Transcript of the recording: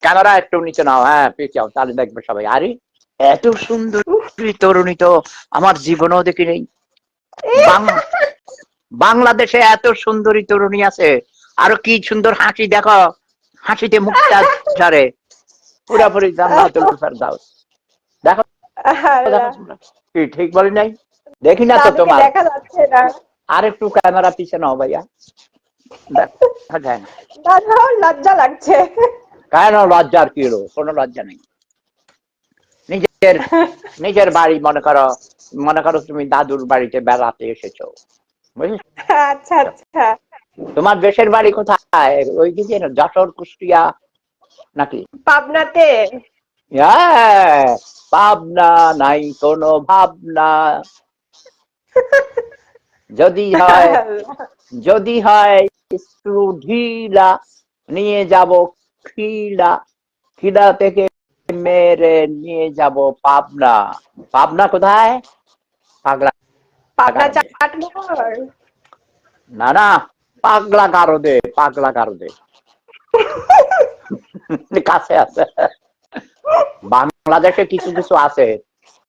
Camera একটু নিচে নাও, হ্যাঁ পিছাও, তাহলে দেখবে সবাই। আরে এত সুন্দর তরুণী তো আমার জীবনেও দেখি নেই। বাংলাদেশে এত সুন্দরী তরুণী আছে, আরো কি সুন্দর হাসি দেখো, হাসিতে মুখটা ঝরে, পুরাপুরি জান্নাতুল ফেরদাউস। দেখো দেখো, কি ঠিক বলি নাই? দেখি না তো দাদুকে তোমার, দেখা যাচ্ছে না। আর একটু ক্যামেরা পিছে নাও ভাইয়া, দেখা যায় না। দাদা লজ্জা লাগছে। কেন লজ্জার কি হলো? কোনো লজ্জা নেই। নিজের নিজের বাড়ি মনে করো তুমি দাদুর বাড়িতে বেড়াতে এসেছো, বুঝলি? আচ্ছা আচ্ছা। তোমার দেশের বাড়ি কোথায়? ওই দিকে না, যশোর, কুষ্টিয়া নাকি? পাবনাতে। পাবনা, নাই কোনো ভাবনা। যদি হয় একটু ঢিলা, নিয়ে যাব খিলা, খিলা থেকে মেরে নিয়ে যাব পাবনা। পাবনা কোথায়? পাগলা পাবনা গারদে। চাটমোহর। না না, পাগলা গারদে, পাগলা গারদে কাছে আছে। বাংলাদেশে কিছু কিছু আছে